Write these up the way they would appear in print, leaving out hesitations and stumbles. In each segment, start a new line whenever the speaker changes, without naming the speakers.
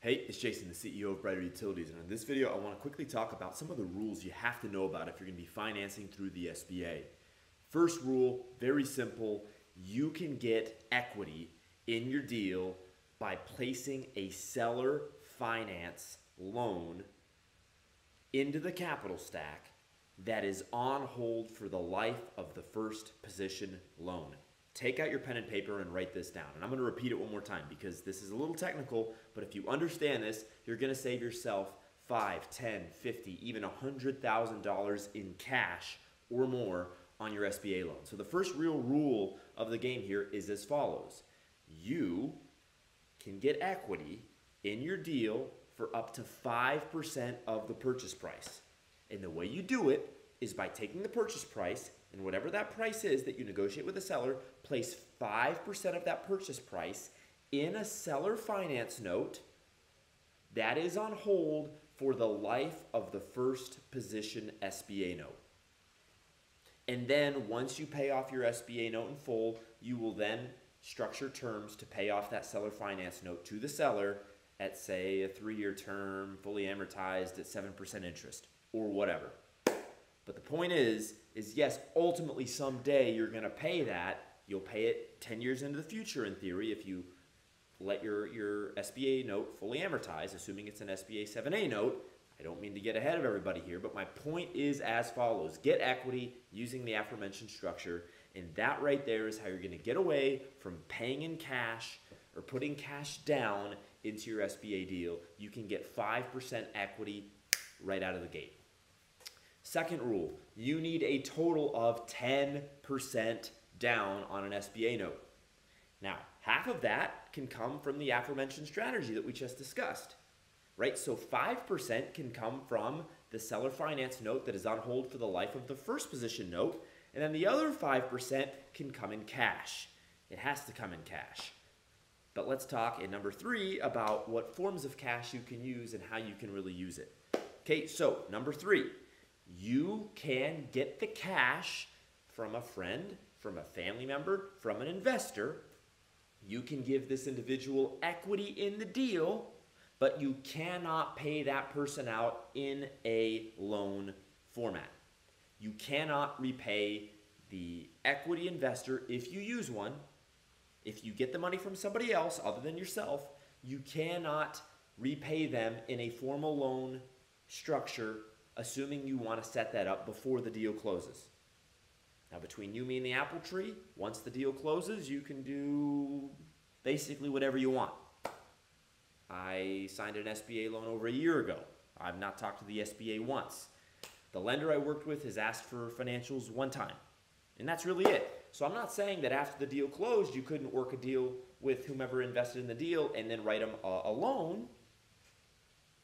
Hey, it's Jason, the CEO of Brighter Utilities, and in this video I want to quickly talk about some of the rules you have to know about if you're going to be financing through the SBA. First rule, very simple, you can get equity in your deal by placing a seller finance loan into the capital stack that is on hold for the life of the first position loan. Take out your pen and paper and write this down. And I'm going to repeat it one more time because this is a little technical, but if you understand this, you're going to save yourself $5, $10, $50, even $100,000 in cash or more on your SBA loan. So the first real rule of the game here is as follows. You can get equity in your deal for up to 5% of the purchase price. And the way you do it is by taking the purchase price and whatever that price is that you negotiate with the seller, place 5% of that purchase price in a seller finance note that is on hold for the life of the first position SBA note. And then once you pay off your SBA note in full, you will then structure terms to pay off that seller finance note to the seller at, say, a 3-year term, fully amortized at 7% interest or whatever. But the point is yes, ultimately someday you're going to pay that. You'll pay it 10 years into the future in theory if you let your SBA note fully amortize, assuming it's an SBA 7A note. I don't mean to get ahead of everybody here, but my point is as follows. Get equity using the aforementioned structure, and that right there is how you're going to get away from paying in cash or putting cash down into your SBA deal. You can get 5% equity right out of the gate. Second rule, you need a total of 10% down on an SBA note. Now, half of that can come from the aforementioned strategy that we just discussed, right? So 5% can come from the seller finance note that is on hold for the life of the first position note, and then the other 5% can come in cash. It has to come in cash. But let's talk in number 3 about what forms of cash you can use and how you can really use it. Okay, so number 3. You can get the cash from a friend, from a family member, from an investor. You can give this individual equity in the deal, but you cannot pay that person out in a loan format. You cannot repay the equity investor if you use one. If you get the money from somebody else other than yourself, you cannot repay them in a formal loan structure, assuming you want to set that up before the deal closes. Now, between you, me, and the apple tree, once the deal closes, you can do basically whatever you want. I signed an SBA loan over a year ago. I've not talked to the SBA once. The lender I worked with has asked for financials one time, and that's really it. So I'm not saying that after the deal closed, you couldn't work a deal with whomever invested in the deal and then write them a loan.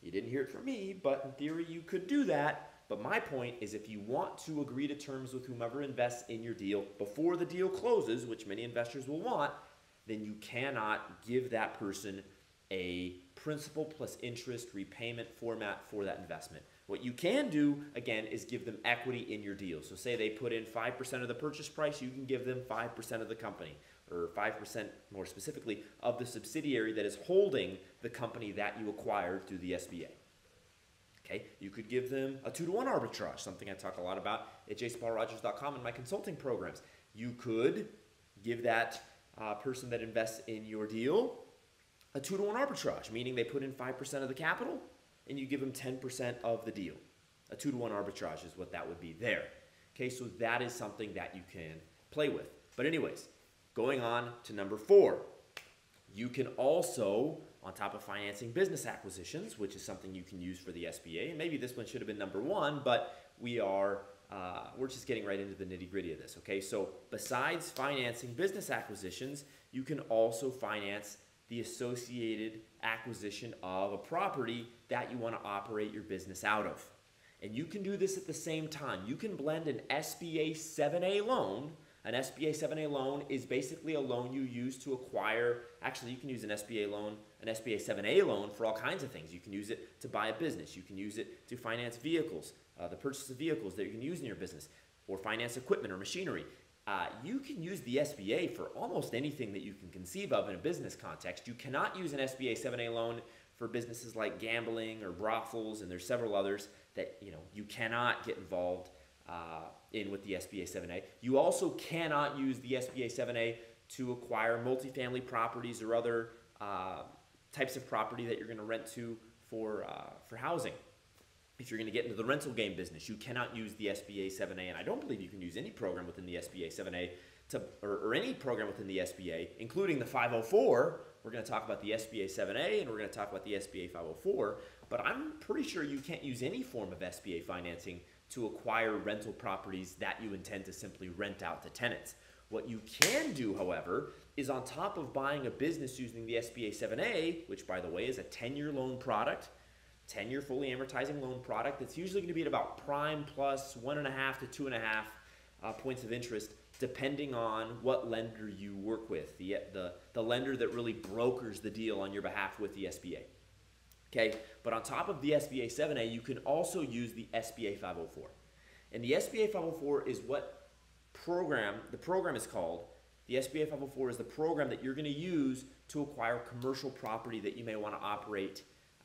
You didn't hear it from me, but in theory you could do that. But my point is if you want to agree to terms with whomever invests in your deal before the deal closes, which many investors will want, then you cannot give that person a principal plus interest repayment format for that investment. What you can do, again, is give them equity in your deal. So say they put in 5% of the purchase price, you can give them 5% of the company, or 5% more specifically of the subsidiary that is holding the company that you acquired through the SBA. Okay, you could give them a 2-to-1 arbitrage, something I talk a lot about at jasonpaulrogers.com in my consulting programs. You could give that person that invests in your deal a 2-to-1 arbitrage, meaning they put in 5% of the capital and you give them 10% of the deal. A 2-to-1 arbitrage is what that would be there. Okay, so that is something that you can play with. But anyways, going on to number 4, you can also, on top of financing business acquisitions, which is something you can use for the SBA, and maybe this one should have been number 1, but we're just getting right into the nitty-gritty of this, okay? So besides financing business acquisitions, you can also finance the associated acquisition of a property that you want to operate your business out of. And you can do this at the same time. You can blend an SBA 7A loan. An SBA 7A loan is basically a loan you use to acquire, actually you can use an SBA loan, an SBA 7A loan for all kinds of things. You can use it to buy a business. You can use it to finance vehicles, the purchase of vehicles that you can use in your business, or finance equipment or machinery. You can use the SBA for almost anything that you can conceive of in a business context. You cannot use an SBA 7A loan for businesses like gambling or brothels, and there's several others that you cannot get involved in with the SBA 7A. You also cannot use the SBA 7A to acquire multifamily properties or other types of property that you're going to rent to for housing. If you're going to get into the rental game business, you cannot use the SBA 7A, and I don't believe you can use any program within the SBA 7A or any program within the SBA, including the 504. We're going to talk about the SBA 7A, and we're going to talk about the SBA 504, but I'm pretty sure you can't use any form of SBA financing to acquire rental properties that you intend to simply rent out to tenants. What you can do, however, is on top of buying a business using the SBA 7A, which by the way is a 10-year loan product, 10-year fully amortizing loan product that's usually going to be at about prime plus 1.5 to 2.5 points of interest, depending on what lender you work with, the lender that really brokers the deal on your behalf with the SBA. Okay, but on top of the SBA 7A, you can also use the SBA 504. And the SBA 504 is what the program is called. The SBA 504 is the program that you're going to use to acquire commercial property that you may want to operate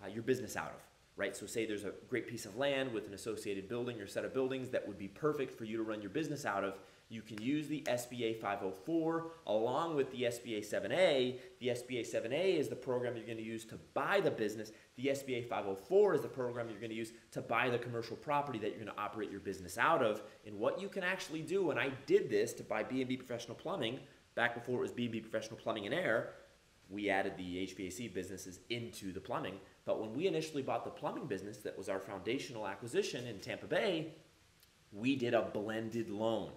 your business out of. Right? So say there's a great piece of land with an associated building or set of buildings that would be perfect for you to run your business out of. You can use the SBA 504 along with the SBA 7A. The SBA 7A is the program you're going to use to buy the business. The SBA 504 is the program you're going to use to buy the commercial property that you're going to operate your business out of. And what you can actually do, and I did this to buy B&B Professional Plumbing back before it was B&B Professional Plumbing and Air. We added the HVAC businesses into the plumbing. But when we initially bought the plumbing business that was our foundational acquisition in Tampa Bay, we did a blended loan,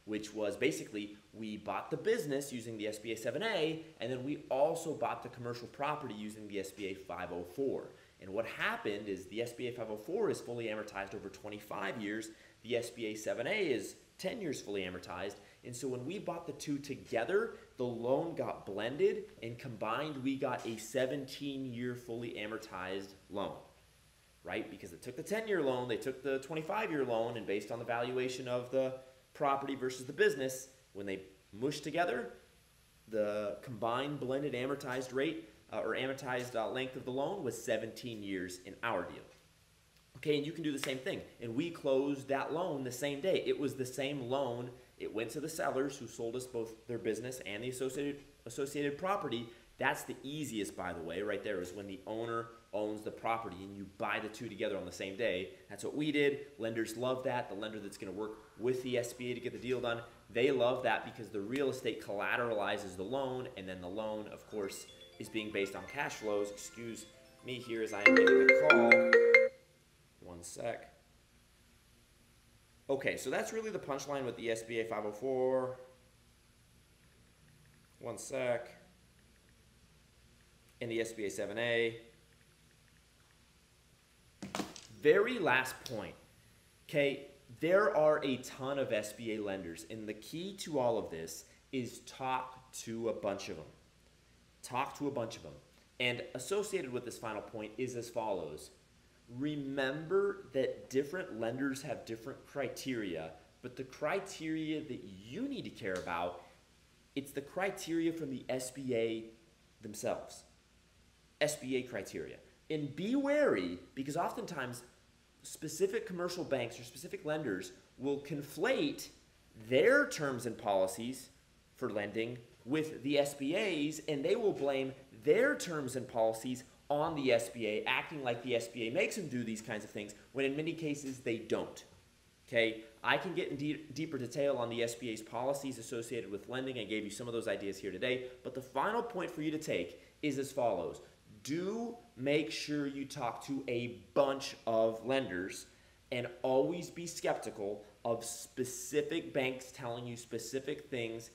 which was basically we bought the business using the SBA 7A, and then we also bought the commercial property using the SBA 504. And what happened is the SBA 504 is fully amortized over 25 years. The SBA 7A is 10 years fully amortized. And so when we bought the two together, the loan got blended, and combined we got a 17-year fully amortized loan, right? Because they took the 10-year loan, they took the 25-year loan, and based on the valuation of the property versus the business, when they mushed together, the combined blended amortized rate or amortized length of the loan was 17 years in our deal. Okay, and you can do the same thing. And we closed that loan the same day. It was the same loan. It went to the sellers who sold us both their business and the associated property. That's the easiest, by the way, right there, is when the owner owns the property and you buy the two together on the same day. That's what we did. Lenders love that. The lender that's going to work with the SBA to get the deal done, they love that because the real estate collateralizes the loan, and then the loan, of course, is being based on cash flows. Excuse me here as I am getting a call. One sec. Okay, so that's really the punchline with the SBA 504. One sec. And the SBA 7A. Very last point. Okay, there are a ton of SBA lenders, and the key to all of this is talk to a bunch of them. Talk to a bunch of them. And associated with this final point is as follows. Remember that different lenders have different criteria, but the criteria that you need to care about, it's the criteria from the SBA themselves. SBA criteria. And be wary, because oftentimes specific commercial banks or specific lenders will conflate their terms and policies for lending with the SBA's, and they will blame their terms and policies on the SBA, acting like the SBA makes them do these kinds of things, when in many cases they don't. Okay, I can get in deeper detail on the SBA's policies associated with lending. I gave you some of those ideas here today, but the final point for you to take is as follows. Do make sure you talk to a bunch of lenders, and always be skeptical of specific banks telling you specific things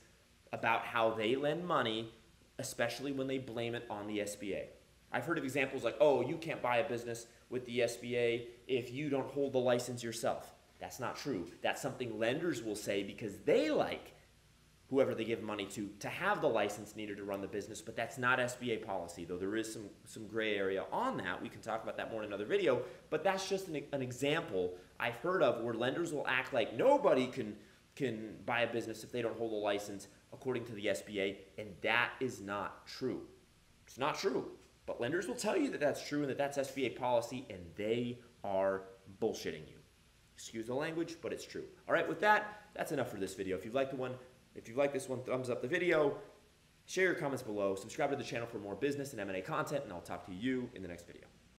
about how they lend money, especially when they blame it on the SBA. I've heard of examples like, oh, you can't buy a business with the SBA if you don't hold the license yourself. That's not true. That's something lenders will say because they like whoever they give money to have the license needed to run the business, but that's not SBA policy, though there is some gray area on that. We can talk about that more in another video, but that's just an example I've heard of where lenders will act like nobody can buy a business if they don't hold a license according to the SBA, and that is not true. It's not true. But lenders will tell you that that's true and that that's SBA policy, and they are bullshitting you. Excuse the language, but it's true. All right, with that, that's enough for this video. If you've liked this one, thumbs up the video, share your comments below, subscribe to the channel for more business and M&A content, and I'll talk to you in the next video.